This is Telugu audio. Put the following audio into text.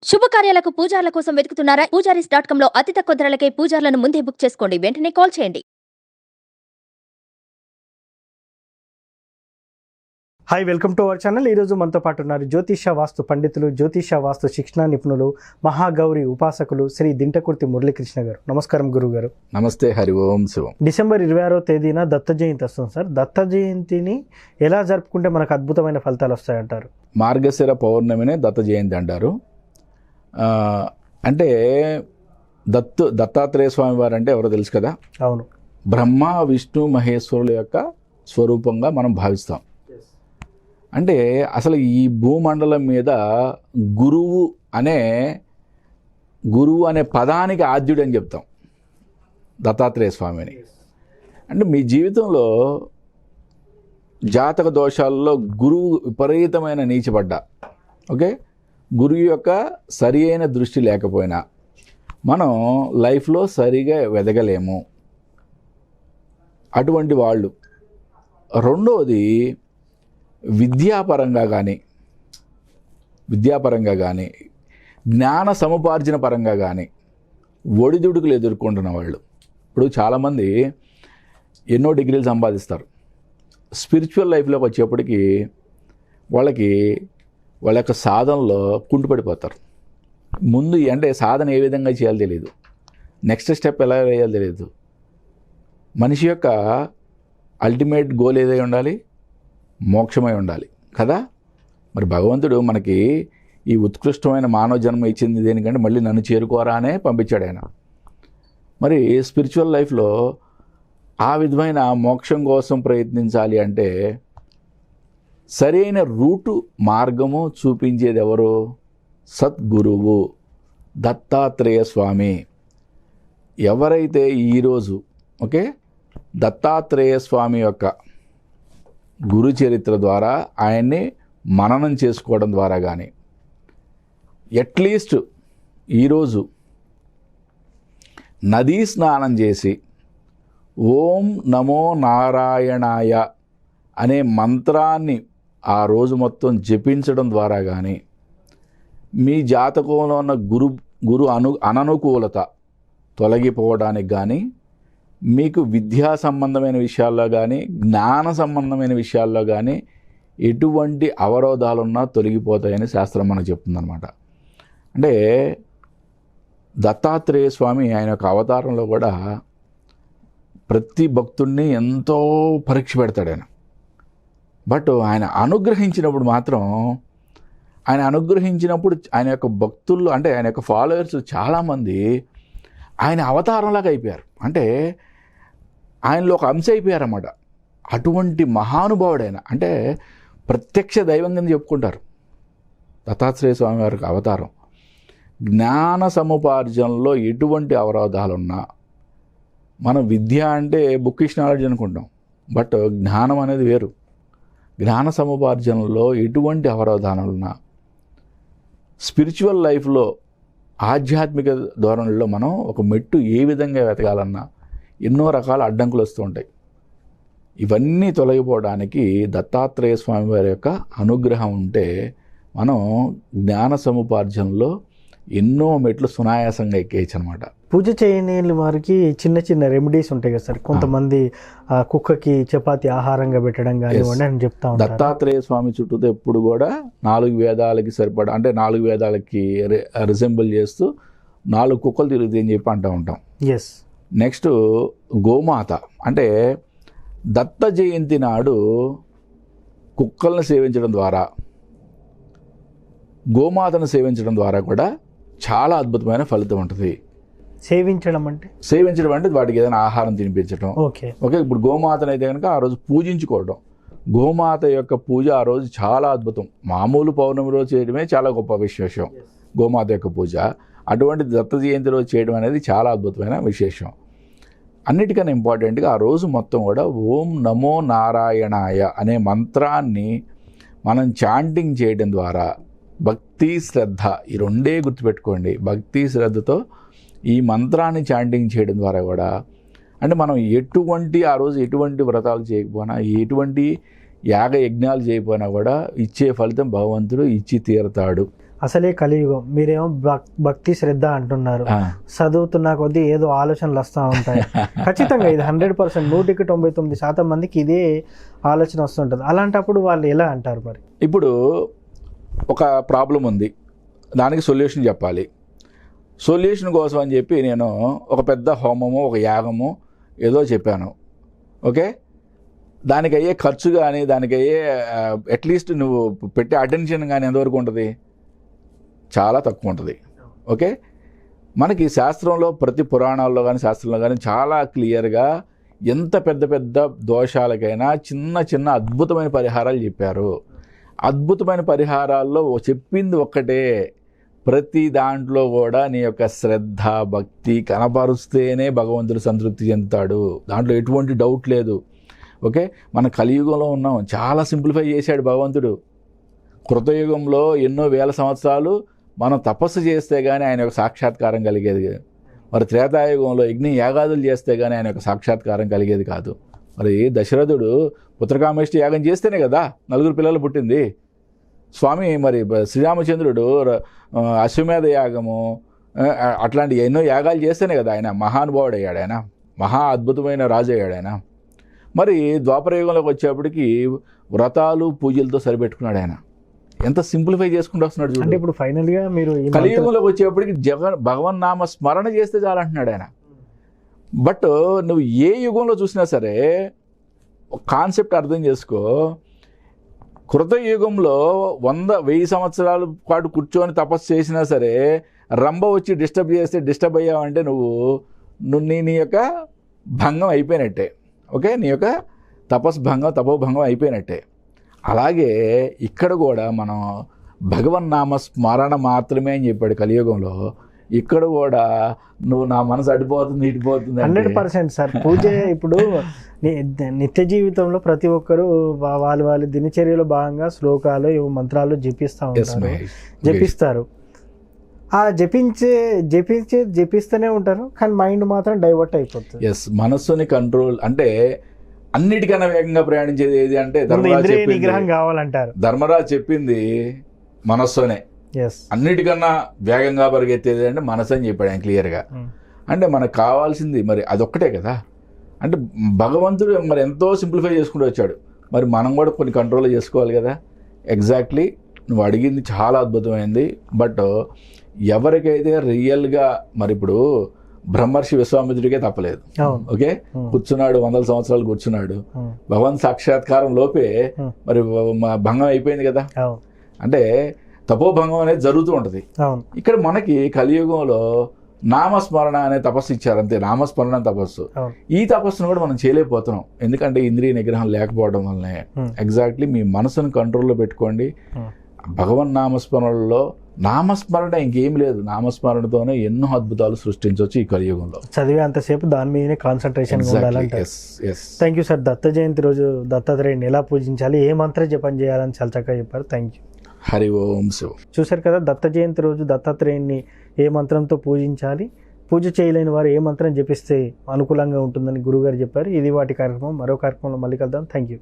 శుభకార్యాలకు పూజార్ల కోసం వెతుకుతున్నారా? పూజారీస్.com లో అతి తక్కువ ధరలకే పూజార్లను ముందే బుక్ చేసుకోండి. వెంటనే కాల్ చేయండి. Hi, welcome to our channel. ఈరోజు మనతో పాటు ఉన్నారు జ్యోతిష వాస్తు పండితులు, జ్యోతిష వాస్తు శిక్షణ నిపుణులు, మహాగౌరి ఉపాసకులు శ్రీ దింటకుర్తి మురళీకృష్ణ గారు. నమస్కారం గురువు గారు. నమస్తే. హరి ఓం శివం. డిసెంబర్ 26వ తేదీన దత్త జయంతి వస్తుంది సార్. దత్త జయంతిని ఎలా జరుపుకుంటే మనకు అద్భుతమైన ఫలితాలు వస్తాయంటారు? మార్గశిర పౌర్ణమినే దత్త జయంతి అంటారు. అంటే దత్తాత్రేయ స్వామి వారు అంటే ఎవరో తెలుసు కదా. అవును. బ్రహ్మ విష్ణు మహేశ్వరుల యొక్క స్వరూపంగా మనం భావిస్తాం. అంటే అసలు ఈ భూమండలం మీద గురువు అనే పదానికి ఆద్యుడు అని చెప్తాం దత్తాత్రేయ స్వామిని. అంటే మీ జీవితంలో జాతక దోషాల్లో గురువు విపరీతమైన నీచపడ్డా, ఓకే, గురువు యొక్క సరి అయిన దృష్టి లేకపోయినా మనం లైఫ్లో సరిగా ఎదగలేము. అటువంటి వాళ్ళు. రెండవది విద్యాపరంగా కానీ జ్ఞాన సముపార్జన పరంగా కానీ ఒడిదుడుకులు ఎదుర్కొంటున్న వాళ్ళు. ఇప్పుడు చాలామంది ఎన్నో డిగ్రీలు సంపాదిస్తారు. స్పిరిచువల్ లైఫ్లోకి వచ్చేప్పటికి వాళ్ళ యొక్క సాధనలో కుంటుపడిపోతారు. ముందు అంటే సాధన ఏ విధంగా చేయాలో తెలియదు, నెక్స్ట్ స్టెప్ ఎలా వేయాలో తెలియదు. మనిషి యొక్క అల్టిమేట్ గోల్ ఏదై ఉండాలి? మోక్షమై ఉండాలి కదా. మరి భగవంతుడు మనకి ఈ ఉత్కృష్టమైన మానవ జన్మ ఇచ్చింది దేనికంటే మళ్ళీ నన్ను చేరుకోరా అనే పంపించాడు ఆయన. మరి స్పిరిచువల్ లైఫ్లో ఆ విధమైన మోక్షం కోసం ప్రయత్నించాలి అంటే సరైన రూటు మార్గము చూపించేది ఎవరు? సద్గురువు దత్తాత్రేయ స్వామి. ఎవరైతే ఈరోజు ఓకే దత్తాత్రేయ స్వామి యొక్క గురు చరిత్ర ద్వారా ఆయన్ని మననం చేసుకోవడం ద్వారా కానీ అట్లీస్ట్ ఈరోజు నదీ స్నానం చేసి ఓం నమో నారాయణాయ అనే మంత్రాన్ని ఆ రోజు మొత్తం జపించడం ద్వారా కానీ మీ జాతకంలో ఉన్న గురు అననుకూలత తొలగిపోవడానికి కానీ, మీకు విద్యా సంబంధమైన విషయాల్లో కానీ జ్ఞాన సంబంధమైన విషయాల్లో కానీ ఎటువంటి అవరోధాలున్నా తొలగిపోతాయని శాస్త్రం మనకు చెప్తుందన్నమాట. అంటే దత్తాత్రేయ స్వామి ఆయన యొక్క అవతారంలో కూడా ప్రతి భక్తుడిని ఎంతో పరీక్ష పెడతాడు ఆయన. బట్ ఆయన అనుగ్రహించినప్పుడు ఆయన యొక్క భక్తుల్లో అంటే ఆయన యొక్క ఫాలోవర్స్ చాలామంది ఆయన అవతారంలాగా అయిపోయారు. అంటే ఆయనలో ఒక అంశం అయిపోయారన్నమాట. అటువంటి మహానుభావుడైన అంటే ప్రత్యక్ష దైవం కింద చెప్పుకుంటారు దత్తాత్రేయ స్వామి వారికి అవతారం. జ్ఞాన సముపార్జనలో ఎటువంటి అవరోధాలున్నా, మనం విద్య అంటే బుక్కిష్ నాలెడ్జ్ అనుకుంటాం, బట్ జ్ఞానం అనేది వేరు. జ్ఞాన సముపార్జనలో ఎటువంటి అవరోధాలున్నా, స్పిరిచువల్ లైఫ్లో ఆధ్యాత్మిక ధోరణిలో మనం ఒక మెట్టు ఏ విధంగా వెతకాలన్నా ఎన్నో రకాల అడ్డంకులు వస్తూ ఉంటాయి. ఇవన్నీ తొలగిపోవడానికి దత్తాత్రేయ స్వామి వారి యొక్క అనుగ్రహం ఉంటే మనం జ్ఞాన సముపార్జనలో ఎన్నో మెట్లు సునాయాసంగా ఎక్కేయచ్చు అనమాట. పూజ చేయని వారికి చిన్న చిన్న రెమెడీస్ ఉంటాయి కదా సార్. కొంతమంది కుక్కకి చపాతి ఆహారంగా పెట్టడం కానివ్వండి అని చెప్తా ఉంటారు. దత్తాత్రేయ స్వామి చుట్టూ ఎప్పుడు కూడా 4 వేదాలకి సరిపడా, అంటే 4 వేదాలకి రిజెంబుల్ చేస్తూ 4 కుక్కలు తిరుగుతాయి అని చెప్పి అంటూ ఉంటాం. ఎస్. నెక్స్ట్ గోమాత. అంటే దత్త జయంతి నాడు కుక్కలను సేవించడం ద్వారా, గోమాతను సేవించడం ద్వారా కూడా చాలా అద్భుతమైన ఫలితం ఉంటుంది. సేవించడం అంటే వాటికి ఏదైనా ఆహారం తినిపించడం. ఓకే. ఇప్పుడు గోమాతను అయితే కనుక ఆ రోజు పూజించుకోవడం. గోమాత యొక్క పూజ ఆ రోజు చాలా అద్భుతం. మామూలు పౌర్ణమి రోజు చేయడమే చాలా గొప్ప విశేషం గోమాత యొక్క పూజ. అటువంటి దత్త జయంతి రోజు చేయడం అనేది చాలా అద్భుతమైన విశేషం. అన్నిటికన్నా ఇంపార్టెంట్గా ఆ రోజు మొత్తం కూడా ఓం నమో నారాయణాయ అనే మంత్రాన్ని మనం చాంటింగ్ చేయడం ద్వారా భక్తి శ్రద్ధ, ఈ రెండే గుర్తుపెట్టుకోండి. భక్తి శ్రద్ధతో ఈ మంత్రాన్ని చాంటింగ్ చేయడం ద్వారా కూడా, అంటే మనం ఆ రోజు ఎటువంటి వ్రతాలు చేయకపోయినా, ఎటువంటి యాగ యజ్ఞాలు చేయకపోయినా కూడా ఇచ్చే ఫలితం భగవంతుడు ఇచ్చి తీరతాడు. అసలే కలియుగం, మీరేమో భక్తి శ్రద్ధ అంటున్నారు, ఆ. చదువుతున్న కొద్దీ ఏదో ఆలోచనలు వస్తూ ఉంటాయి. ఖచ్చితంగా ఇది 100%, 199% మందికి ఇదే ఆలోచన వస్తుంటుంది. అలాంటప్పుడు వాళ్ళు ఎలా అంటారు మరి? ఇప్పుడు ఒక ప్రాబ్లం ఉంది, దానికి సొల్యూషన్ చెప్పాలి. సొల్యూషన్ కోసం అని చెప్పి నేను ఒక పెద్ద హోమము, ఒక యాగము ఏదో చెప్పాను. ఓకే, దానికి అయ్యే ఖర్చు కానీ, దానికి అయ్యే అట్లీస్ట్ నువ్వు పెట్టే అటెన్షన్ కానీ ఎంతవరకు ఉంటుంది? చాలా తక్కువ ఉంటుంది. ఓకే, మనకి శాస్త్రంలో, ప్రతి పురాణాల్లో కానీ శాస్త్రంలో కానీ చాలా క్లియర్గా ఎంత పెద్ద పెద్ద దోషాలకైనా చిన్న చిన్న అద్భుతమైన పరిహారాలు చెప్పారు. అద్భుతమైన పరిహారాల్లో చెప్పింది ఒక్కటే, ప్రతి దాంట్లో కూడా నీ యొక్క శ్రద్ధ భక్తి కనపరుస్తేనే భగవంతుడు సంతృప్తి చెందుతాడు. దాంట్లో ఎటువంటి డౌట్ లేదు. ఓకే, మన కలియుగంలో ఉన్నాం, చాలా సింప్లిఫై చేశాడు భగవంతుడు. కృతయుగంలో ఎన్నో వేల సంవత్సరాలు మనం తపస్సు చేస్తే కానీ ఆయన యొక్క సాక్షాత్కారం కలిగేది. మరి త్రేతాయుగంలో యజ్ఞ యాగాదులు చేస్తే కానీ ఆయన యొక్క సాక్షాత్కారం కలిగేది కాదు. మరి దశరథుడు పుత్రకామేష్టి యాగం చేస్తేనే కదా 4 పిల్లలు పుట్టింది. స్వామి మరి శ్రీరామచంద్రుడు అశ్వమేధ యాగము అట్లాంటి ఎన్నో యాగాలు చేస్తేనే కదా ఆయన మహానుభావుడు అయ్యాడు, ఆయన మహా అద్భుతమైన రాజు అయ్యాడు ఆయన. మరి ద్వాపరయుగంలోకి వచ్చేప్పటికి వ్రతాలు పూజలతో సరిపెట్టుకున్నాడు ఆయన. ఎంత సింప్లిఫై చేసుకుంటూ వస్తున్నాడు చూడండి. అంటే ఇప్పుడు ఫైనల్గా మీరు కలియుగంలోకి వచ్చేప్పటికి భగవన్ నామ స్మరణ చేస్తే చాలంటున్నాడు ఆయన. బట్ నువ్వు ఏ యుగంలో చూసినా సరే ఒక కాన్సెప్ట్ అర్థం చేసుకో. కృతయుగంలో 100,000 సంవత్సరాల పాటు కూర్చొని తపస్సు చేసినా సరే రంభ వచ్చి డిస్టర్బ్ చేస్తే డిస్టర్బ్ అయ్యావంటే నువ్వు నీ యొక్క భంగం అయిపోయినట్టే. ఓకే, నీ యొక్క తపోభంగం అయిపోయినట్టే. అలాగే ఇక్కడ కూడా మనం భగవన్నామ స్మరణ మాత్రమే అని చెప్పాడు కలియుగంలో. ఇక్కడ కూడా నువ్వు నా మనసు అడిపోతుంది ఇటుపోతుంది 100% సార్. పూజ ఇప్పుడు నిత్య జీవితంలో ప్రతి ఒక్కరు వాళ్ళ దినచర్యలో భాగంగా శ్లోకాలు మంత్రాలు జపిస్తారు. ఆ జపిస్తూనే ఉంటారు, కానీ మైండ్ మాత్రం డైవర్ట్ అయిపోతుంది. ఎస్, మనస్సుని కంట్రోల్ అంటే అన్నిటికన్నా వేగంగా ప్రయాణించేది ఏది అంటే నిగ్రహం కావాలంటారు. ధర్మరాజు చెప్పింది మనస్సునే. అన్నిటికన్నా వేగంగా పరిగెత్తేది అంటే మనసు అని చెప్పాడు ఆయన క్లియర్గా. అంటే మనకు కావాల్సింది మరి అదొక్కటే కదా. అంటే భగవంతుడు మరి ఎంతో సింప్లిఫై చేసుకుంటూ వచ్చాడు, మరి మనం కూడా కొన్ని కంట్రోల్ చేసుకోవాలి కదా. ఎగ్జాక్ట్లీ నువ్వు అడిగింది చాలా అద్భుతమైంది. బట్ ఎవరికైతే రియల్గా మరి ఇప్పుడు బ్రహ్మర్షి విశ్వామిత్రుడికే తప్పలేదు. ఓకే, కూర్చున్నాడు, 100 సంవత్సరాలు కూర్చున్నాడు, భగవంత్ సాక్షాత్కారం లోపే మరి భంగం అయిపోయింది కదా. అంటే తపోభంగం అనేది జరుగుతూ ఉంటుంది. ఇక్కడ మనకి కలియుగంలో నామస్మరణ అనే తపస్సు ఇచ్చారు, అంతే. నామస్మరణ తపస్సు. ఈ తపస్సును కూడా మనం చేయలేకపోతున్నాం, ఎందుకంటే ఇంద్రియ నిగ్రహం లేకపోవడం వల్లనే. ఎగ్జాక్ట్లీ మీ మనసును కంట్రోల్లో పెట్టుకోండి. భగవన్ నామస్మరణలో నామస్మరణ ఇంకేం లేదు, నామస్మరణతోనే ఎన్నో అద్భుతాలు సృష్టించవచ్చు ఈ కలియుగంలో. చదివే అంతసేపు దాని మీదనే కాన్సన్ట్రేషన్ ఉండాలంటే. Thank you sir. Datta Jayanti రోజు దత్తాత్రేయుని ఎలా పూజించాలి, ఏ మంత్ర జపం చేయాలని చాలా చక్కగా చెప్పారు. Thank you. హరి ఓం శివ. చూశారు కదా, దత్త జయంతి రోజు దత్తాత్రేయుని ఏ మంత్రంతో పూజించాలి, పూజ చేయలేని వారు ఏ మంత్రం జపిస్తే అనుకూలంగా ఉంటుందని గురుగారు చెప్పారు. ఇది వాటి కార్యక్రమం. మరో కార్యక్రమంలో మళ్ళీ కలుద్దాం. Thank you.